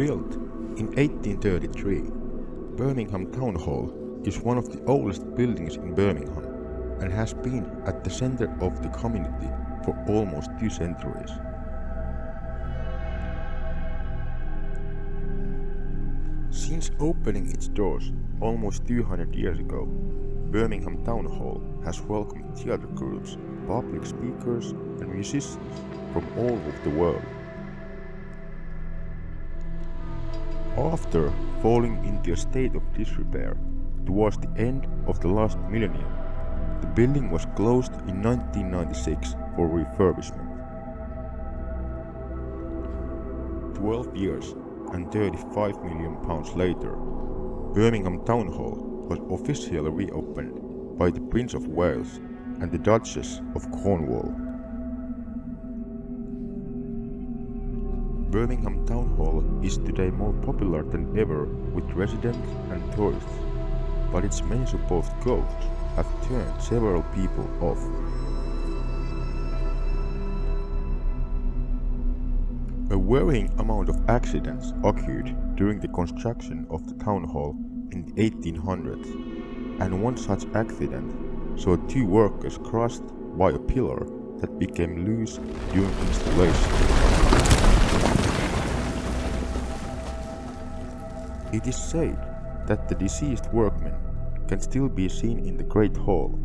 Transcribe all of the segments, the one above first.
Built in 1833, Birmingham Town Hall is one of the oldest buildings in Birmingham and has been at the center of the community for almost 2 centuries. Since opening its doors almost 200 years ago, Birmingham Town Hall has welcomed theatre groups, public speakers and musicians from all over the world. After falling into a state of disrepair towards the end of the last millennium, the building was closed in 1996 for refurbishment. 12 years and £35 million later, Birmingham Town Hall was officially reopened by the Prince of Wales and the Duchess of Cornwall. Birmingham Town Hall is today more popular than ever with residents and tourists, but its many supposed ghosts have turned several people off. A worrying amount of accidents occurred during the construction of the town hall in the 1800s, and one such accident saw 2 workers crushed by a pillar that became loose during installation. It is said that the deceased workmen can still be seen in the Great Hall,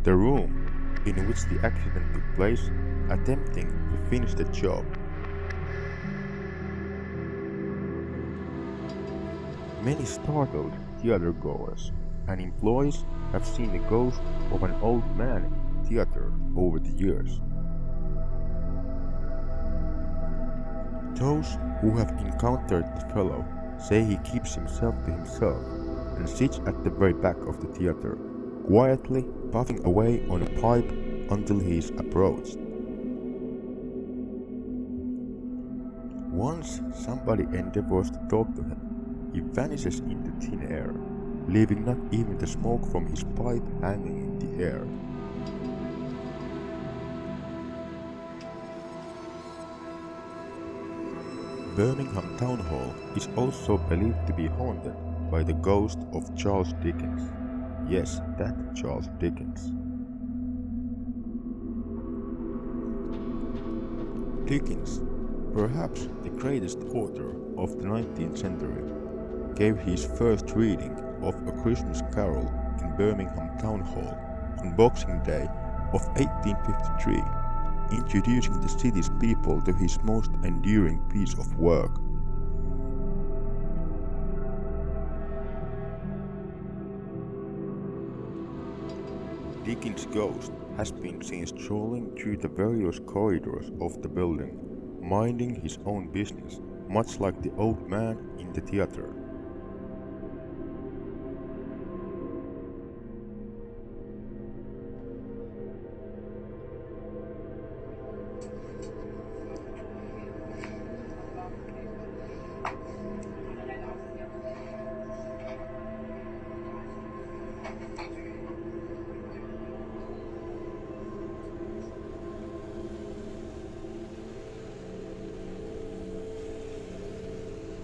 the room in which the accident took place, attempting to finish the job. Many startled theatergoers and employees have seen the ghost of an old man in theater over the years. Those who have encountered the fellow say he keeps himself to himself and sits at the very back of the theater, quietly puffing away on a pipe until he is approached. Once somebody endeavors to talk to him, he vanishes into thin air, leaving not even the smoke from his pipe hanging in the air. Birmingham Town Hall is also believed to be haunted by the ghost of Charles Dickens. Yes, that Charles Dickens. Dickens, perhaps the greatest author of the 19th century, gave his first reading of A Christmas Carol in Birmingham Town Hall on Boxing Day of 1853, introducing the city's people to his most enduring piece of work. Dickens' ghost has been seen strolling through the various corridors of the building, minding his own business, much like the old man in the theater.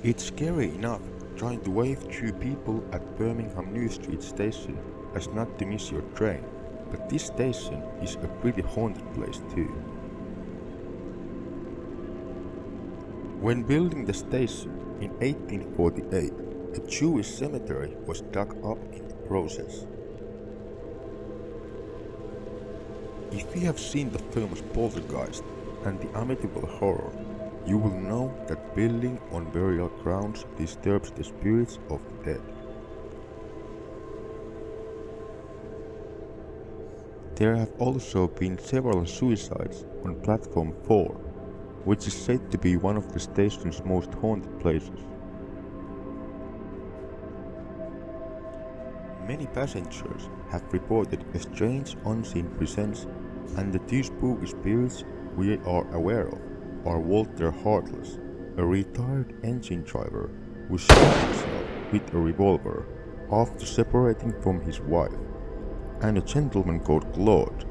It's scary enough trying to wave through people at Birmingham New Street station as not to miss your train, but this station is a pretty haunted place too. When building the station in 1848, a Jewish cemetery was dug up in the process. If you have seen the films Poltergeist and the Amityville Horror, you will know that building on burial grounds disturbs the spirits of the dead. There have also been several suicides on Platform 4, which is said to be one of the station's most haunted places. Many passengers have reported a strange unseen presence, and the 2 spooky spirits we are aware of are Walter Heartless, a retired engine driver who shot himself with a revolver after separating from his wife, and a gentleman called Claude,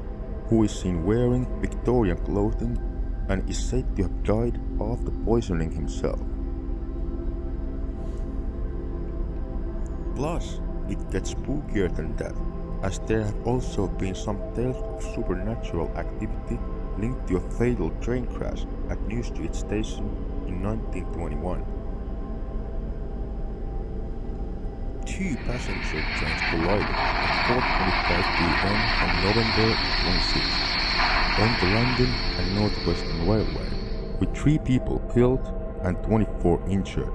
who is seen wearing Victorian clothing and is said to have died after poisoning himself. Plus, it gets spookier than that, as there have also been some tales of supernatural activity linked to a fatal train crash at New Street Station in 1921. Two passenger trains collided at 4:25 p.m. on November 26 on the London and North Western Railway, with 3 people killed and 24 injured.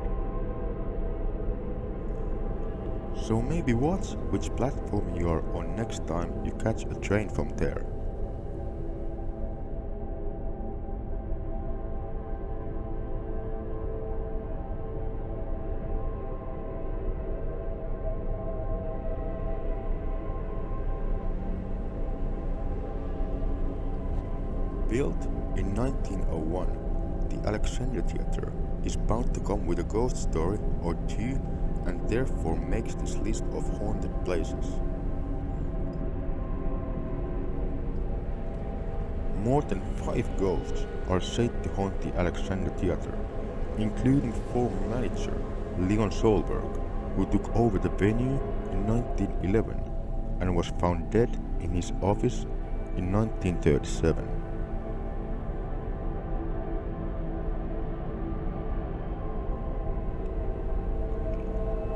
So maybe watch which platform you are on next time you catch a train from there. Built in 1901, the Alexandria Theatre is bound to come with a ghost story or two, and therefore makes this list of haunted places. More than 5 ghosts are said to haunt the Alexandria Theatre, including former manager Leon Solberg, who took over the venue in 1911 and was found dead in his office in 1937.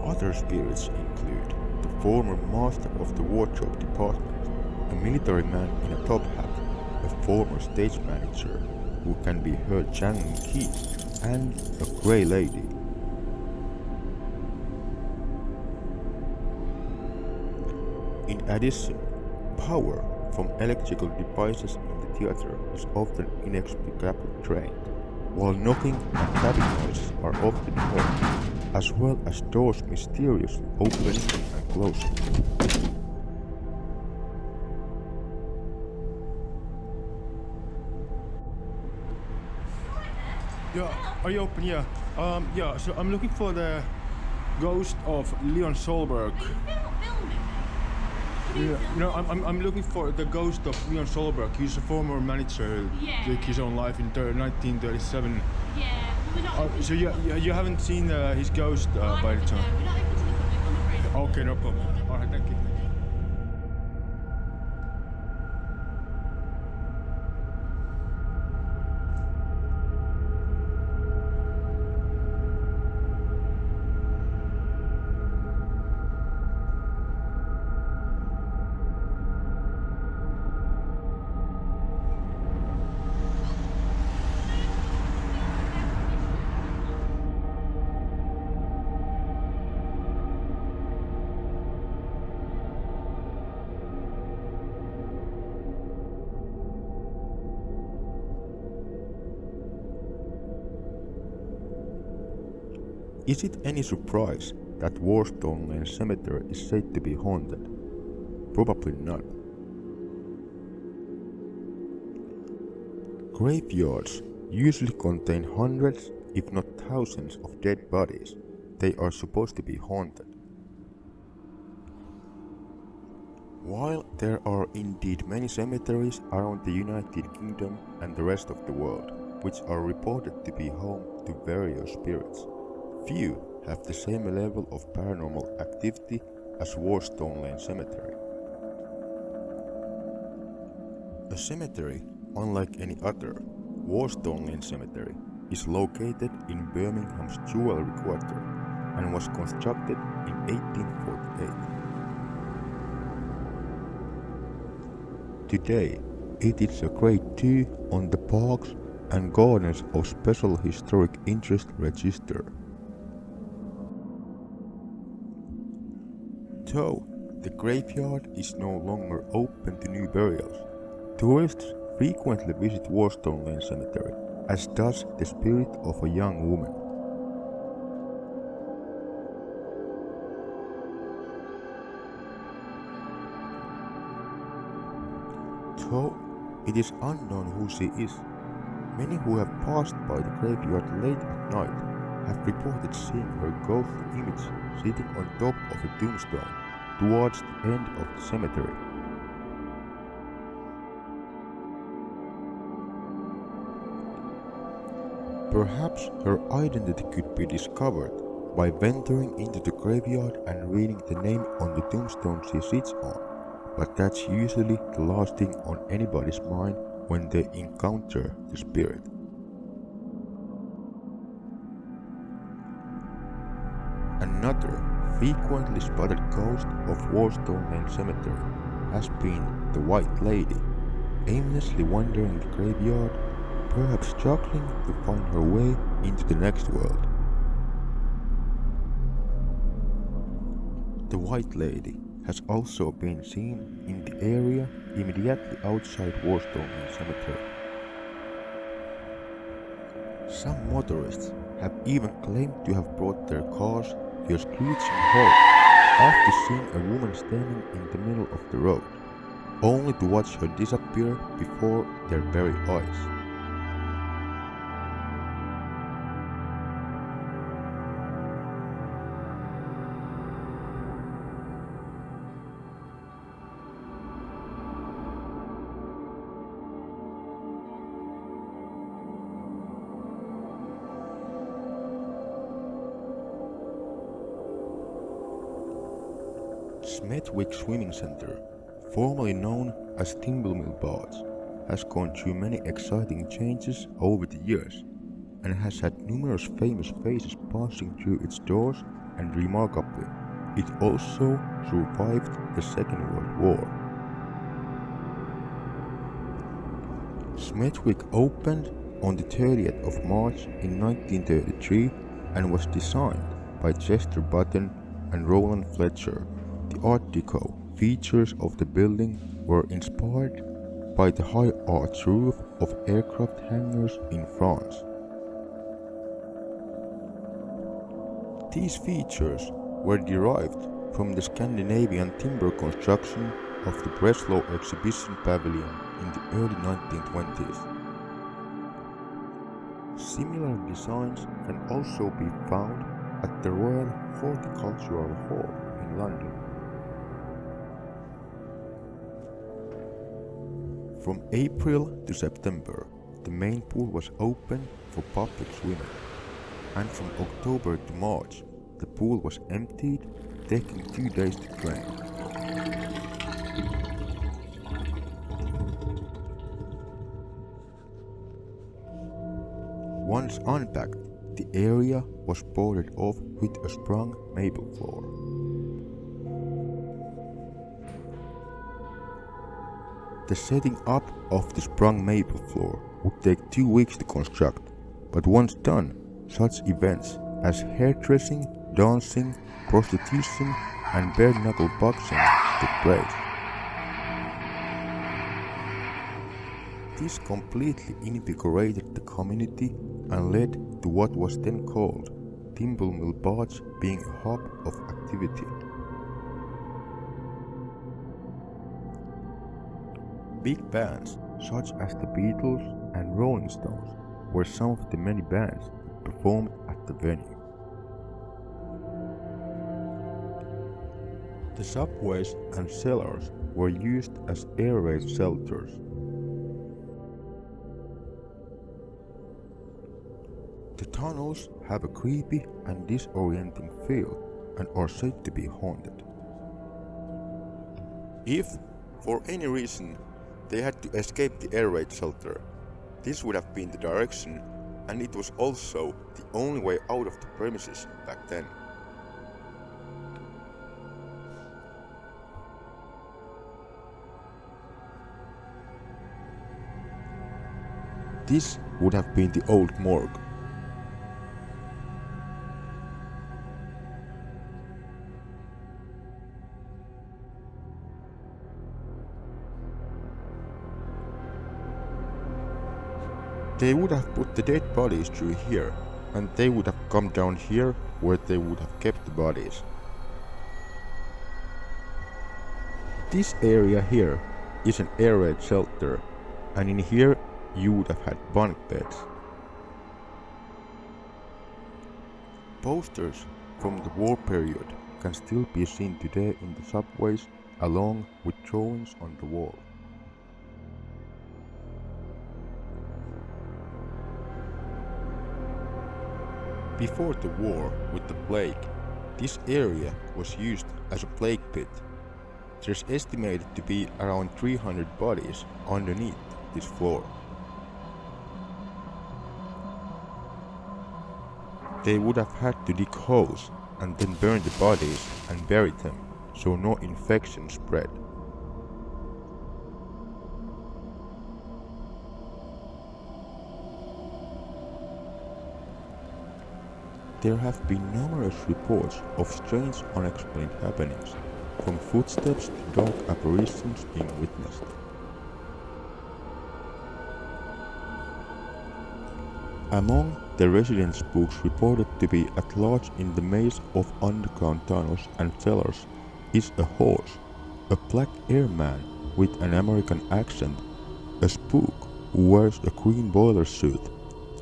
Other spirits include the former master of the wardrobe department, a military man in a top hat, a former stage manager who can be heard jangling keys, and a grey lady. In addition, power from electrical devices in the theatre is often inexplicably drained, while knocking and tapping noises are often heard, as well as doors mysteriously opening and closing. Yeah, are you open? Yeah. So I'm looking for the ghost of Leon Solberg. Yeah, I'm looking for the ghost of Leon Solberg. He's a former manager who took his own life in 1937. Yeah, we're not able to So you haven't seen his ghost by the time? We're not able to look at it, I'm afraid. Okay, no problem. All right, thank you. Is it any surprise that Warstone cemetery is said to be haunted? Probably not. Graveyards usually contain hundreds, if not thousands, of dead bodies. They are supposed to be haunted. While there are indeed many cemeteries around the United Kingdom and the rest of the world, which are reported to be home to various spirits, few have the same level of paranormal activity as Warstone Lane Cemetery. A cemetery, unlike any other, Warstone Lane Cemetery is located in Birmingham's Jewellery Quarter and was constructed in 1848. Today, it is a Grade 2 on the Parks and Gardens of Special Historic Interest Register. Though the graveyard is no longer open to new burials, tourists frequently visit Warstone Lane Cemetery, as does the spirit of a young woman. Though it is unknown who she is, many who have passed by the graveyard late at night have reported seeing her ghostly image sitting on top of a tombstone towards the end of the cemetery. Perhaps her identity could be discovered by venturing into the graveyard and reading the name on the tombstone she sits on, but that's usually the last thing on anybody's mind when they encounter the spirit. Another frequently spotted ghost of Warstone cemetery has been the White Lady, aimlessly wandering the graveyard, perhaps struggling to find her way into the next world. The White Lady has also been seen in the area immediately outside Warstone cemetery. Some motorists have even claimed to have brought their cars to a screeching halt after seeing a woman standing in the middle of the road, only to watch her disappear before their very eyes. Smethwick Swimming Centre, formerly known as Timbermill Baths, has gone through many exciting changes over the years and has had numerous famous faces passing through its doors, and remarkably, it also survived the Second World War. Smethwick opened on the 30th of March in 1933 and was designed by Chester Button and Roland Fletcher. The Art Deco features of the building were inspired by the high arched roof of aircraft hangars in France. These features were derived from the Scandinavian timber construction of the Breslau Exhibition Pavilion in the early 1920s. Similar designs can also be found at the Royal Horticultural Hall in London. From April to September, the main pool was open for public swimming, and from October to March, the pool was emptied, taking 2 days to drain. Once unpacked, the area was boarded off with a sprung maple floor. The setting up of the sprung maple floor would take 2 weeks to construct, but once done, such events as hairdressing, dancing, prostitution, and bare-knuckle boxing took place. This completely invigorated the community and led to what was then called Timbermill Baths being a hub of activity. Big bands such as the Beatles and Rolling Stones were some of the many bands that performed at the venue. The subways and cellars were used as air raid shelters. The tunnels have a creepy and disorienting feel and are said to be haunted. If, for any reason, they had to escape the air raid shelter, this would have been the direction, and it was also the only way out of the premises back then. This would have been the old morgue. They would have put the dead bodies through here, and they would have come down here where they would have kept the bodies. This area here is an air raid shelter, and in here you would have had bunk beds. Posters from the war period can still be seen today in the subways, along with drawings on the wall. Before the war with the plague, this area was used as a plague pit. There's estimated to be around 300 bodies underneath this floor. They would have had to dig holes and then burn the bodies and bury them so no infection spread. There have been numerous reports of strange unexplained happenings, from footsteps to dark apparitions being witnessed. Among the residents' books reported to be at large in the maze of underground tunnels and cellars is a horse, a black airman with an American accent, a spook who wears a green boiler suit,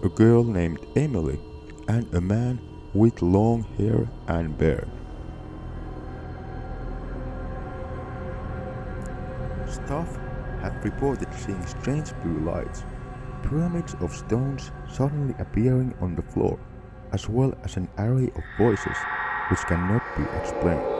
a girl named Emily, and a man with long hair and beard. Staff have reported seeing strange blue lights, pyramids of stones suddenly appearing on the floor, as well as an array of voices which cannot be explained.